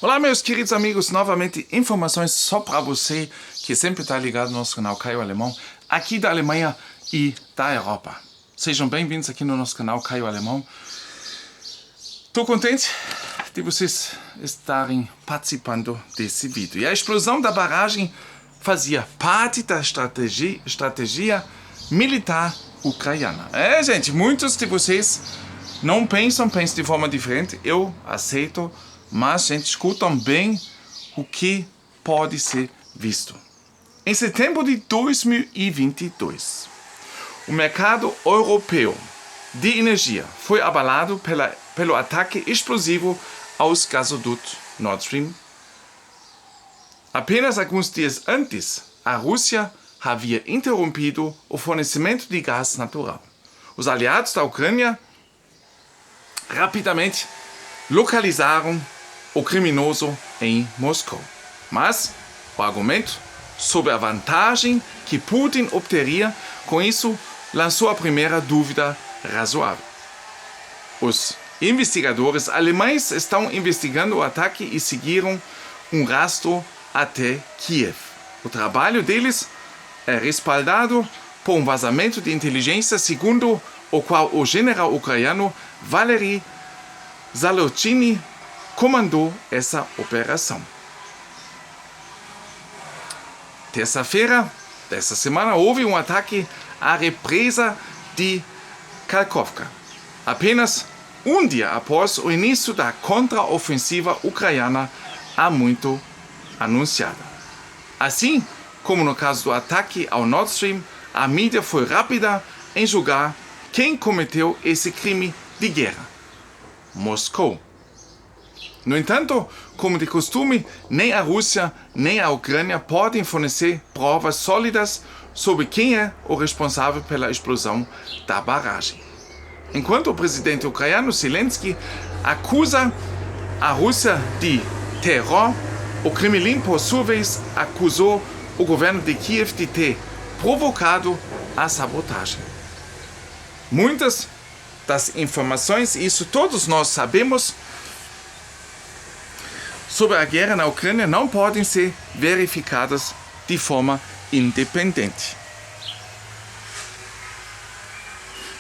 Olá, meus queridos amigos, novamente informações só para você que sempre está ligado no nosso canal Caio Alemão, aqui da Alemanha e da Europa. Sejam bem-vindos aqui no nosso canal Caio Alemão. Estou contente de vocês estarem participando desse vídeo. E a explosão da barragem fazia parte da estratégia militar ucraniana. Gente, muitos de vocês não pensam de forma diferente, eu aceito, mas, gente, escutam bem o que pode ser visto. Em setembro de 2022, o mercado europeu de energia foi abalado pelo ataque explosivo aos gasodutos Nord Stream. Apenas alguns dias antes, a Rússia havia interrompido o fornecimento de gás natural. Os aliados da Ucrânia rapidamente localizaram o criminoso em Moscou. Mas o argumento sobre a vantagem que Putin obteria com isso lançou a primeira dúvida razoável. Os investigadores alemães estão investigando o ataque e seguiram um rastro até Kiev. O trabalho deles é respaldado por um vazamento de inteligência segundo o qual o general ucraniano Valery Zalotchny comandou essa operação. Terça-feira dessa semana houve um ataque à represa de Kakhovka, apenas um dia após o início da contraofensiva ucraniana há muito anunciada. Assim como no caso do ataque ao Nord Stream, a mídia foi rápida em julgar quem cometeu esse crime de guerra: Moscou. No entanto, como de costume, nem a Rússia nem a Ucrânia podem fornecer provas sólidas sobre quem é o responsável pela explosão da barragem. Enquanto o presidente ucraniano Zelensky acusa a Rússia de terror, o Kremlin, por sua vez, acusou o governo de Kiev de ter provocado a sabotagem. Muitas das informações, isso todos nós sabemos, sobre a guerra na Ucrânia não podem ser verificadas de forma independente.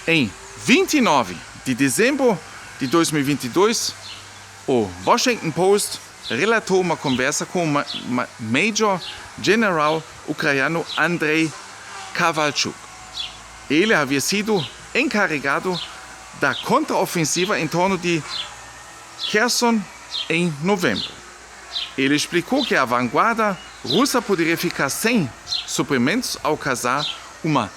Em 29 de dezembro de 2022, o Washington Post relatou uma conversa com o Major General ucraniano Andrei Kowalczuk. Ele havia sido encarregado da contraofensiva em torno de Kherson em novembro. Ele explicou que a vanguarda russa poderia ficar sem suprimentos ao causar uma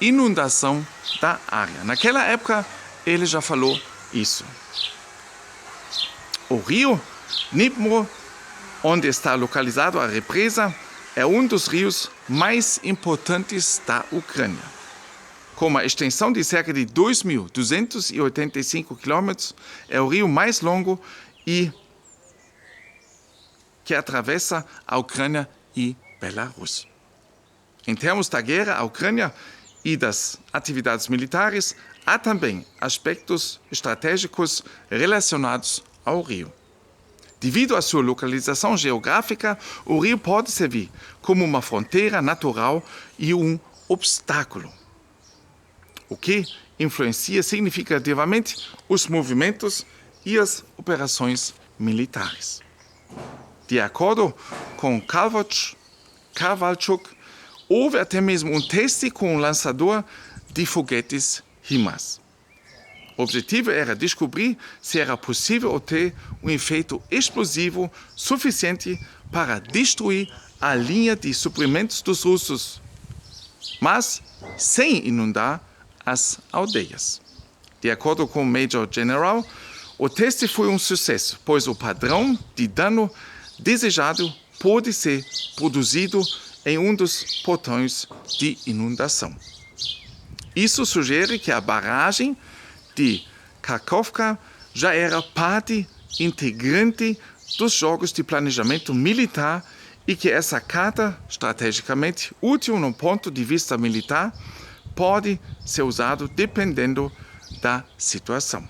inundação da área. Naquela época, ele já falou isso. O rio Dnipro, onde está localizado a represa, é um dos rios mais importantes da Ucrânia. Com uma extensão de cerca de 2.285 km, é o rio mais longo e que atravessa a Ucrânia e Belarus. Em termos da guerra à Ucrânia e das atividades militares, há também aspectos estratégicos relacionados ao rio. Devido à sua localização geográfica, o rio pode servir como uma fronteira natural e um obstáculo, o que influencia significativamente os movimentos e as operações militares. De acordo com Kowalczuk, houve até mesmo um teste com um lançador de foguetes HIMARS. O objetivo era descobrir se era possível obter um efeito explosivo suficiente para destruir a linha de suprimentos dos russos, mas sem inundar as aldeias. De acordo com o Major General, o teste foi um sucesso, pois o padrão de dano desejado pode ser produzido em um dos portões de inundação. Isso sugere que a barragem de Kakhovka já era parte integrante dos jogos de planejamento militar e que essa carta, estrategicamente útil no ponto de vista militar, pode ser usada dependendo da situação.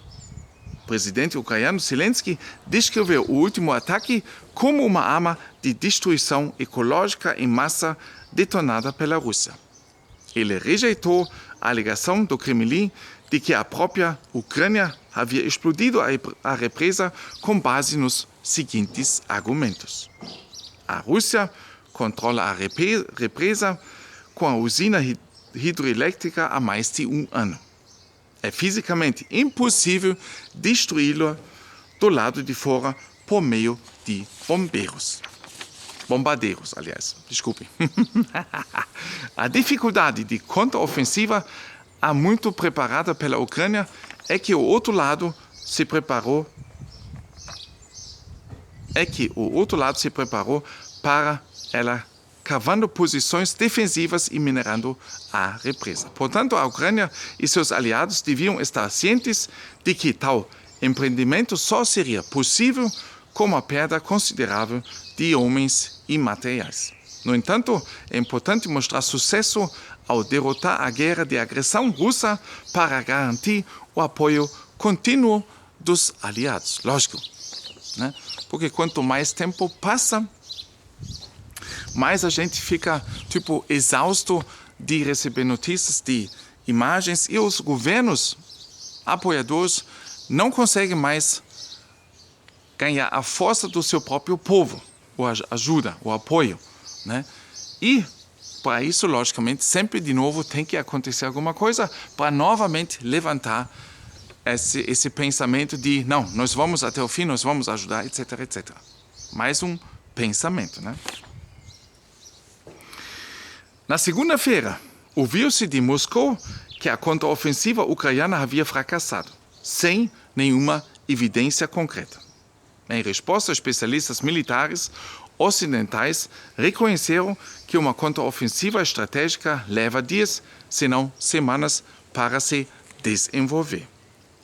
presidente ucraniano Zelensky descreveu o último ataque como uma arma de destruição ecológica em massa detonada pela Rússia. Ele rejeitou a alegação do Kremlin de que a própria Ucrânia havia explodido a represa com base nos seguintes argumentos. A Rússia controla a represa com a usina hidroelétrica há mais de um ano. É fisicamente impossível destruí-la do lado de fora por meio de bombardeiros, aliás. Desculpe. A dificuldade de contraofensiva há muito preparada pela Ucrânia é que o outro lado se preparou para ela cavando posições defensivas e minerando a represa. Portanto, a Ucrânia e seus aliados deviam estar cientes de que tal empreendimento só seria possível com uma perda considerável de homens e materiais. No entanto, é importante mostrar sucesso ao derrotar a guerra de agressão russa para garantir o apoio contínuo dos aliados. Lógico, né? Porque quanto mais tempo passa, mais a gente fica, exausto de receber notícias, de imagens, e os governos apoiadores não conseguem mais ganhar a força do seu próprio povo, ou a ajuda, o apoio, né? E, para isso, logicamente, sempre de novo tem que acontecer alguma coisa para novamente levantar esse pensamento de, não, nós vamos até o fim, nós vamos ajudar, etc, etc. Mais um pensamento, né? Na segunda-feira, ouviu-se de Moscou que a contraofensiva ucraniana havia fracassado, sem nenhuma evidência concreta. Em resposta, especialistas militares ocidentais reconheceram que uma contraofensiva estratégica leva dias, se não semanas, para se desenvolver.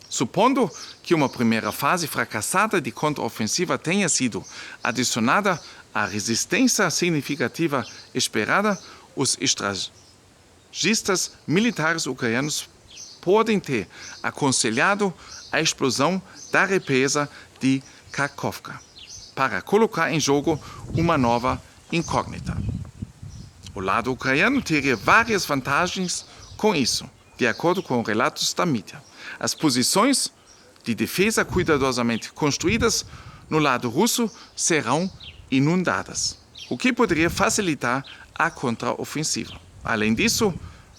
Supondo que uma primeira fase fracassada de contraofensiva tenha sido adicionada à resistência significativa esperada, os estrategistas militares ucranianos podem ter aconselhado a explosão da represa de Kakhovka para colocar em jogo uma nova incógnita. O lado ucraniano teria várias vantagens com isso, de acordo com relatos da mídia. As posições de defesa cuidadosamente construídas no lado russo serão inundadas, o que poderia facilitar a contraofensiva. Além disso,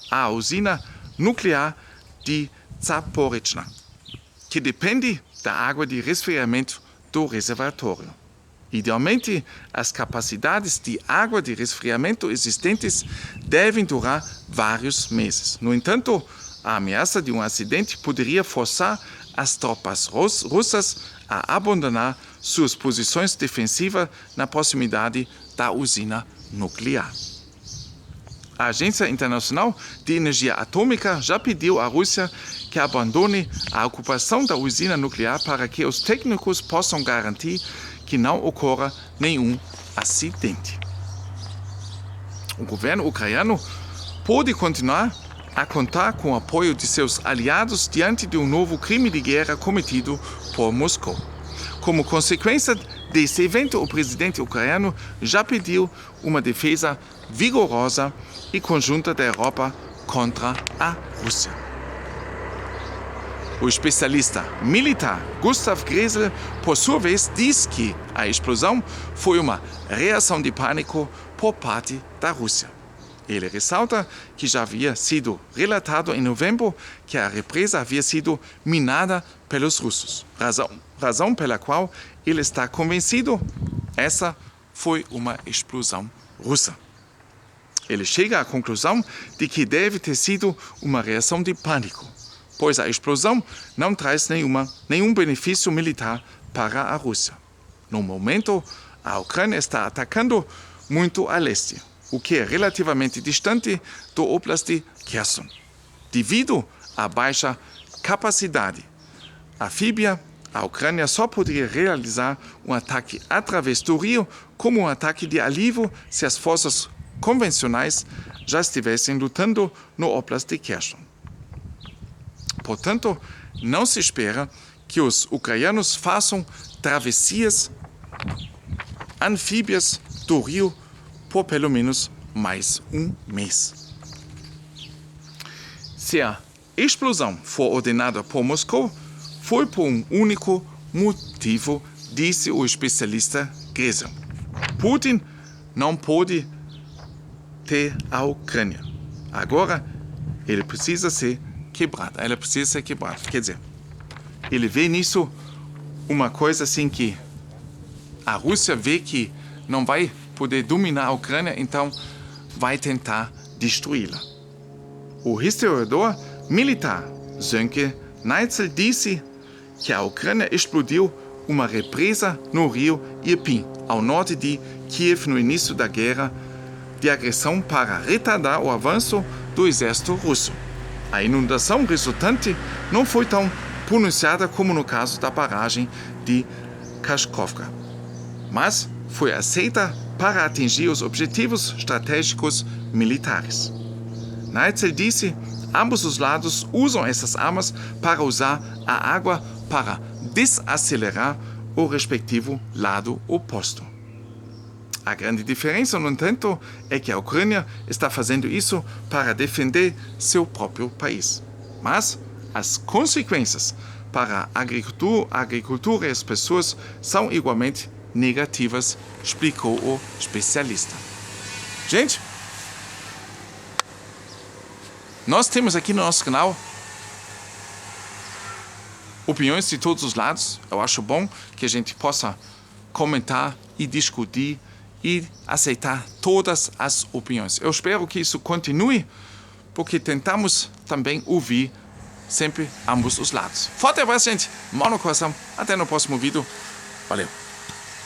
a usina nuclear de Zaporizhzhia, que depende da água de resfriamento do reservatório. Idealmente, as capacidades de água de resfriamento existentes devem durar vários meses. No entanto, a ameaça de um acidente poderia forçar as tropas russas a abandonar suas posições defensivas na proximidade da usina nuclear. A Agência Internacional de Energia Atômica já pediu à Rússia que abandone a ocupação da usina nuclear para que os técnicos possam garantir que não ocorra nenhum acidente. O governo ucraniano pode continuar a contar com o apoio de seus aliados diante de um novo crime de guerra cometido por Moscou. Como consequência desse evento, o presidente ucraniano já pediu uma defesa vigorosa e conjunta da Europa contra a Rússia. O especialista militar Gustav Gressel, por sua vez, diz que a explosão foi uma reação de pânico por parte da Rússia. Ele ressalta que já havia sido relatado em novembro que a represa havia sido minada pelos russos, razão pela qual ele está convencido essa foi uma explosão russa. Ele chega à conclusão de que deve ter sido uma reação de pânico, pois a explosão não traz nenhum benefício militar para a Rússia. No momento, a Ucrânia está atacando muito a leste, o que é relativamente distante do Oblast de Kherson, devido à baixa capacidade anfíbia. A Ucrânia só poderia realizar um ataque através do rio como um ataque de alívio se as forças convencionais já estivessem lutando no Oblast de Kherson. Portanto, não se espera que os ucranianos façam travessias anfíbias do rio por pelo menos mais um mês. Se a explosão for ordenada por Moscou, foi por um único motivo, disse o especialista Geisel. Putin não pode ter a Ucrânia. Agora, ele precisa ser quebrado. Ela precisa ser quebrada. Quer dizer, ele vê nisso uma coisa assim que a Rússia vê que não vai poder dominar a Ucrânia, então vai tentar destruí-la. O historiador militar Sönke Neitzel disse que a Ucrânia explodiu uma represa no rio Irpin, ao norte de Kiev, no início da guerra de agressão para retardar o avanço do exército russo. A inundação resultante não foi tão pronunciada como no caso da barragem de Kharkovka, mas foi aceita para atingir os objetivos estratégicos militares. Neitzel disse: ambos os lados usam essas armas para usar a água para desacelerar o respectivo lado oposto. A grande diferença, no entanto, é que a Ucrânia está fazendo isso para defender seu próprio país. Mas as consequências para a agricultura e as pessoas são igualmente negativas, explicou o especialista. Gente, nós temos aqui no nosso canal opiniões de todos os lados. Eu acho bom que a gente possa comentar e discutir e aceitar todas as opiniões. Eu espero que isso continue, porque tentamos também ouvir sempre ambos os lados. Forte abraço, gente. Mão no coração. Até no próximo vídeo. Valeu.